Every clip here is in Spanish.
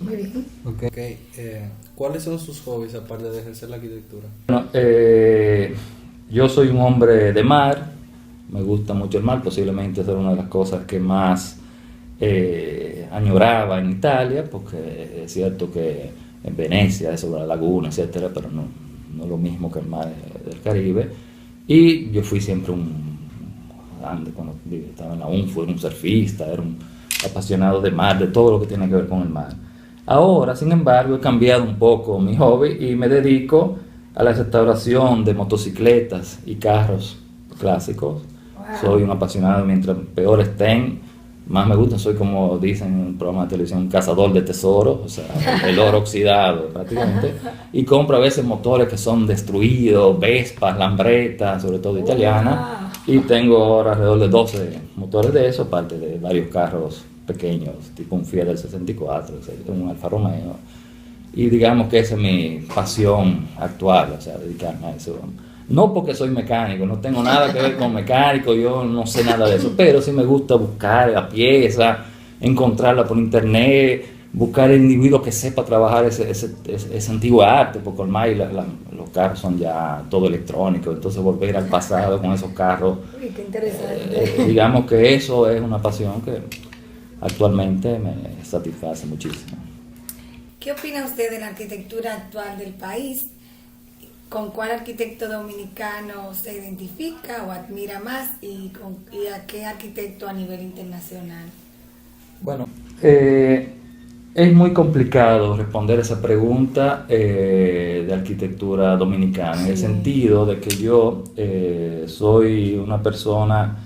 Muy bien. Ok, ¿cuáles son sus hobbies aparte de ejercer la arquitectura? Bueno, yo soy un hombre de mar, me gusta mucho el mar, posiblemente esa era una de las cosas que más añoraba en Italia, porque es cierto que en Venecia, eso de la laguna, etcétera, pero no lo mismo que el mar del Caribe. Y yo fui siempre cuando estaba en la UNFU, era un surfista, era un apasionado de mar, de todo lo que tiene que ver con el mar. Ahora, sin embargo, he cambiado un poco mi hobby y me dedico a la restauración de motocicletas y carros clásicos. Soy un apasionado, mientras peor estén, más me gustan. Soy, como dicen en un programa de televisión, un cazador de tesoros, o sea, el oro oxidado prácticamente. Y compro a veces motores que son destruidos, Vespas, Lambretta, sobre todo italianas. Y tengo ahora alrededor de 12 motores de eso, aparte de varios carros pequeños, tipo un Fiat del 64, un Alfa Romeo. Y digamos que esa es mi pasión actual, o sea, dedicarme a eso. No porque soy mecánico, no tengo nada que ver con mecánico, yo no sé nada de eso, pero sí me gusta buscar la pieza, encontrarla por internet, buscar el individuo que sepa trabajar ese antiguo arte, porque los carros son ya todo electrónico, entonces volver al pasado con esos carros, Uy, qué interesante. digamos que eso es una pasión que actualmente me satisface muchísimo. ¿Qué opina usted de la arquitectura actual del país? ¿Con cuál arquitecto dominicano se identifica o admira más y a qué arquitecto a nivel internacional? Bueno, es muy complicado responder esa pregunta de arquitectura dominicana, en el Sí. sentido de que yo soy una persona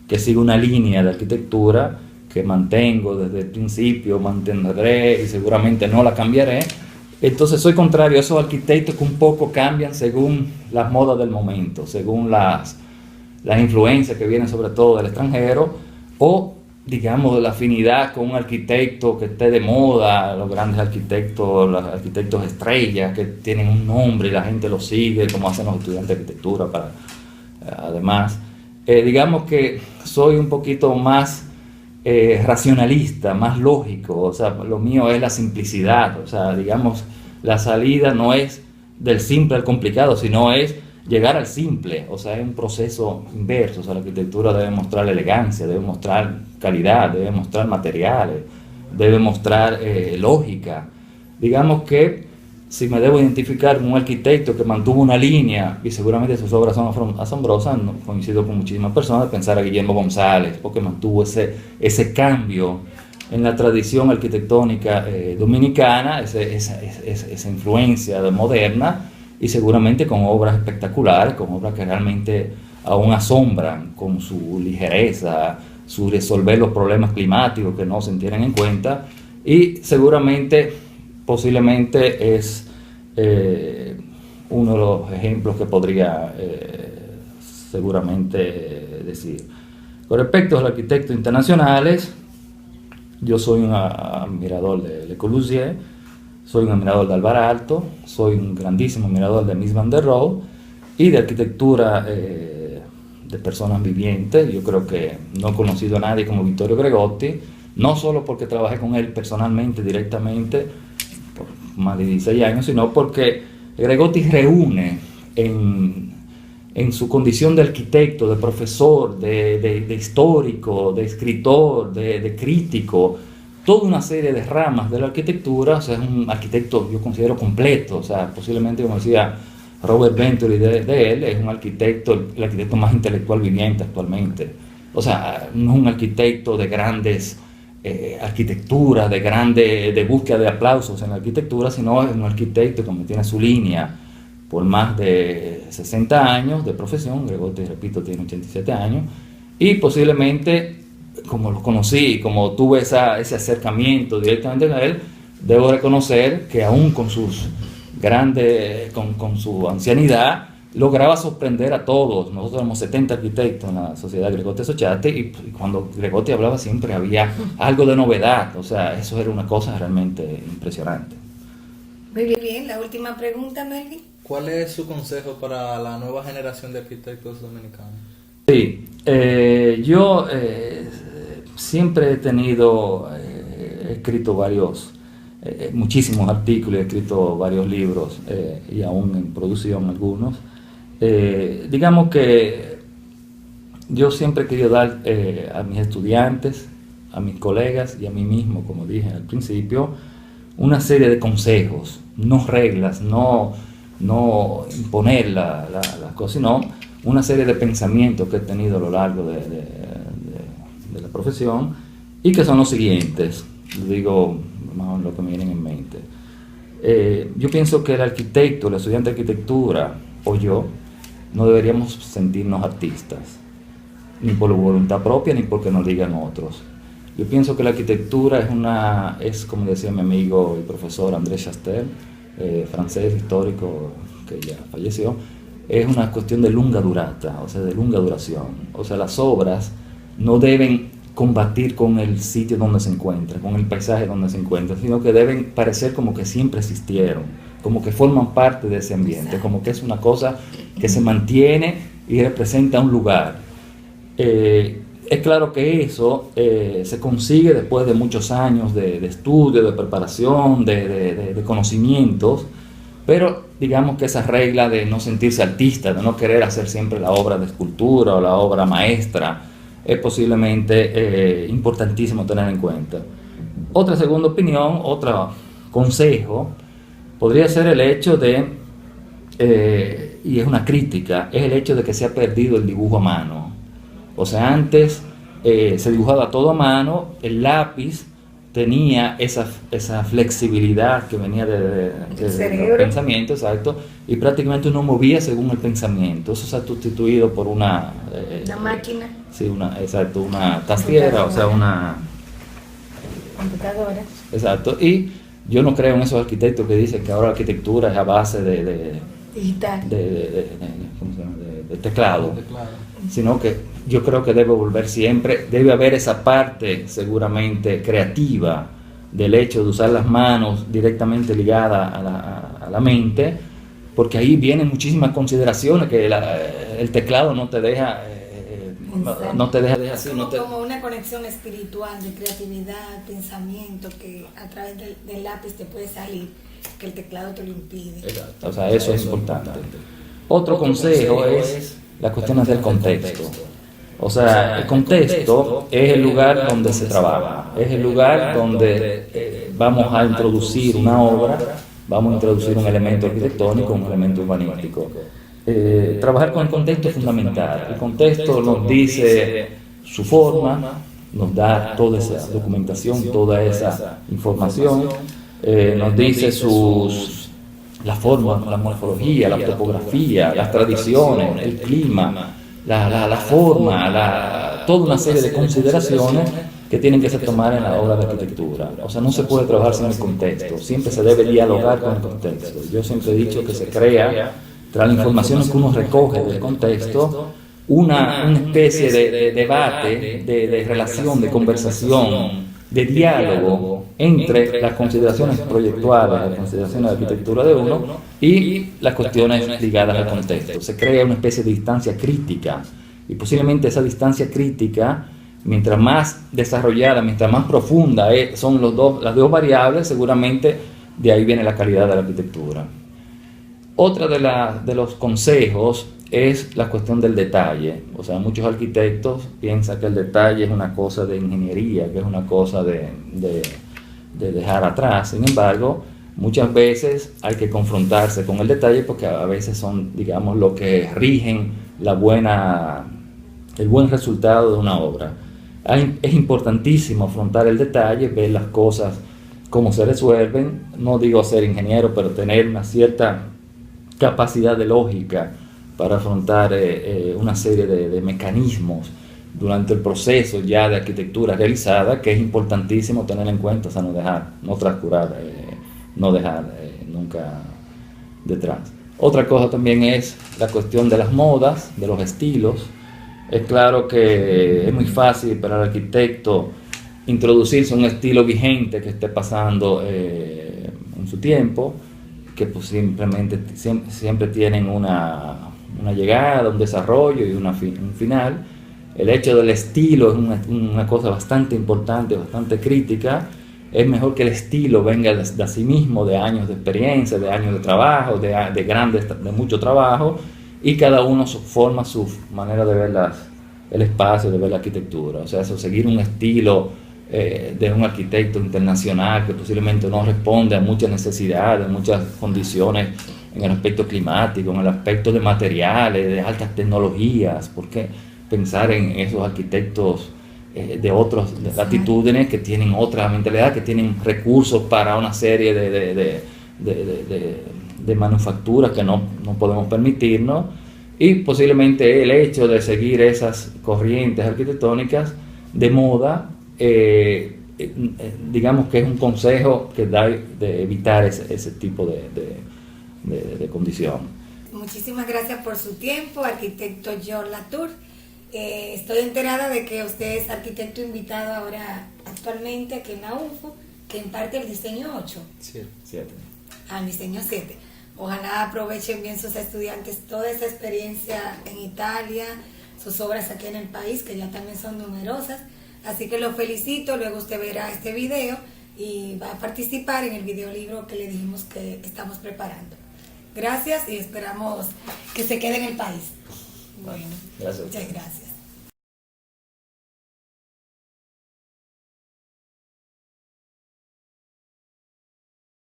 que sigue una línea de arquitectura que mantengo desde el principio, mantendré y seguramente no la cambiaré. Entonces soy contrario a esos arquitectos que un poco cambian según las modas del momento, según las influencias que vienen sobre todo del extranjero, o digamos la afinidad con un arquitecto que esté de moda, los grandes arquitectos, los arquitectos estrellas que tienen un nombre y la gente los sigue, como hacen los estudiantes de arquitectura además. Digamos que soy un poquito más racionalista, más lógico, o sea, lo mío es la simplicidad, o sea, digamos, la salida no es del simple al complicado, sino es llegar al simple, o sea, es un proceso inverso, o sea, la arquitectura debe mostrar elegancia, debe mostrar calidad, debe mostrar materiales, debe mostrar lógica. Digamos que si me debo identificar con un arquitecto que mantuvo una línea, y seguramente sus obras son asombrosas, no coincido con muchísimas personas, de pensar a Guillermo González, porque mantuvo ese cambio en la tradición arquitectónica dominicana, esa influencia moderna, y seguramente con obras espectaculares, con obras que realmente aún asombran con su ligereza, su resolver los problemas climáticos que no se tienen en cuenta, y seguramente, posiblemente es uno de los ejemplos que podría seguramente decir. Con respecto a los arquitectos internacionales, yo soy un admirador de Le Corbusier, soy un admirador de Alvar Aalto, soy un grandísimo admirador de Mies van der Rohe y de arquitectura de personas vivientes. Yo creo que no he conocido a nadie como Vittorio Gregotti, no solo porque trabajé con él personalmente, directamente, por más de 16 años, sino porque Gregotti reúne en su condición de arquitecto, de profesor, de histórico, de escritor, de crítico, toda una serie de ramas de la arquitectura. O sea, es un arquitecto, yo considero, completo, o sea, posiblemente, como decía Robert Venturi de él, es un arquitecto, el arquitecto más intelectual viviente actualmente. O sea, no es un arquitecto de grandes arquitecturas, de búsqueda de aplausos en la arquitectura, sino es un arquitecto que tiene su línea por más de 60 años de profesión. Gregotti, repito, tiene 87 años, y posiblemente, como lo conocí, como tuve ese acercamiento directamente a él, debo reconocer que aún con con su ancianidad, lograba sorprender a todos. Nosotros éramos 70 arquitectos en la sociedad Gregotti Society, y cuando Gregotti hablaba siempre había algo de novedad, o sea, eso era una cosa realmente impresionante. Muy bien, la última pregunta, Melvin. ¿Cuál es su consejo para la nueva generación de arquitectos dominicanos? Sí, yo siempre he escrito varios muchísimos artículos, he escrito varios libros y aún en producción algunos. Digamos que yo siempre he querido dar a mis estudiantes, a mis colegas y a mí mismo, como dije al principio, una serie de consejos, no reglas, no imponer las cosas, sino una serie de pensamientos que he tenido a lo largo de la profesión y que son los siguientes, digo más o menos lo que me vienen en mente. Yo pienso que el arquitecto, el estudiante de arquitectura o yo, no deberíamos sentirnos artistas, ni por voluntad propia ni porque nos digan otros. Yo pienso que la arquitectura es como decía mi amigo y profesor André Chastel, francés histórico que ya falleció, es una cuestión de lunga durata, o sea, de lunga duración. O sea, las obras no deben combatir con el sitio donde se encuentran, con el paisaje donde se encuentran, sino que deben parecer como que siempre existieron, como que forman parte de ese ambiente, como que es una cosa que se mantiene y representa un lugar. Es claro que eso se consigue después de muchos años de estudio, de preparación, de conocimientos, pero digamos que esa regla de no sentirse artista, de no querer hacer siempre la obra de escultura o la obra maestra, es posiblemente importantísimo tener en cuenta. Otra segunda opinión, otro consejo, podría ser el hecho de, y es una crítica, es el hecho de que se ha perdido el dibujo a mano. O sea, antes se dibujaba todo a mano, el lápiz tenía esa flexibilidad que venía del pensamiento, exacto, y prácticamente uno movía según el pensamiento. Eso se ha sustituido por una máquina. Sí, una tastiera, o sea, una computadora. Exacto, y yo no creo en esos arquitectos que dicen que ahora la arquitectura es a base digital, ¿cómo se llama? De teclado, sino que yo creo que debe volver siempre, debe haber esa parte seguramente creativa del hecho de usar las manos directamente ligada a la mente, porque ahí vienen muchísimas consideraciones que el teclado no te deja así, como una conexión espiritual de creatividad, pensamiento que a través del lápiz te puede salir, que el teclado te lo impide. Exacto. O sea, eso es importante. Otro consejo es las cuestiones del contexto. O sea, el contexto es el lugar donde se trabaja, es el lugar donde vamos a introducir una obra, vamos a introducir un elemento arquitectónico, un elemento urbanístico. Trabajar con el contexto es fundamental. El contexto nos dice su forma, nos da toda esa documentación, toda esa información, nos dice la forma, la morfología, la topografía, las tradiciones, el clima, la forma, toda una serie de consideraciones que tienen que ser tomadas en la obra de arquitectura. O sea, no se puede trabajar sin el contexto, siempre se debe dialogar con el contexto. Yo siempre he dicho que se crea, tras la información que uno recoge del contexto, una especie de debate, de relación, de conversación, de diálogo entre las consideraciones proyectuales, las consideraciones de arquitectura de uno y las cuestiones ligadas al contexto. Se crea una especie de distancia crítica y posiblemente esa distancia crítica, mientras más desarrollada, mientras más profunda son las dos variables, seguramente de ahí viene la calidad de la arquitectura. Otra de los consejos es la cuestión del detalle. O sea, muchos arquitectos piensan que el detalle es una cosa de ingeniería, que es una cosa de dejar atrás. Sin embargo, muchas veces hay que confrontarse con el detalle porque a veces son, digamos, lo que rigen el buen resultado de una obra. Es importantísimo afrontar el detalle, ver las cosas cómo se resuelven. No digo ser ingeniero, pero tener una cierta capacidad de lógica para afrontar una serie de mecanismos durante el proceso ya de arquitectura realizada, que es importantísimo tener en cuenta, o sea, no transcurar, no dejar nunca detrás. Otra cosa también es la cuestión de las modas, de los estilos. Es claro que es muy fácil para el arquitecto introducirse un estilo vigente que esté pasando en su tiempo, que pues siempre tienen una llegada, un desarrollo y un final. El hecho del estilo es una cosa bastante importante, bastante crítica, es mejor que el estilo venga de sí mismo, de años de experiencia, de años de trabajo, de mucho trabajo, y cada uno forma su manera de ver el espacio, de ver la arquitectura. O sea, eso, seguir un estilo de un arquitecto internacional que posiblemente no responde a muchas necesidades, muchas condiciones en el aspecto climático, en el aspecto de materiales, de altas tecnologías, porque pensar en esos arquitectos de otras latitudes que tienen otra mentalidad, que tienen recursos para una serie de manufacturas que no podemos permitirnos, y posiblemente el hecho de seguir esas corrientes arquitectónicas de moda, digamos que es un consejo que da de evitar ese tipo de condición. Muchísimas gracias por su tiempo, arquitecto George Latour. Estoy enterada de que usted es arquitecto invitado ahora actualmente aquí en la UNFU, que imparte el diseño 8. 7. Al diseño 7. Ojalá aprovechen bien sus estudiantes toda esa experiencia en Italia, sus obras aquí en el país, que ya también son numerosas. Así que los felicito, luego usted verá este video y va a participar en el videolibro que le dijimos que estamos preparando. Gracias y esperamos que se quede en el país. Bueno, gracias. Muchas gracias.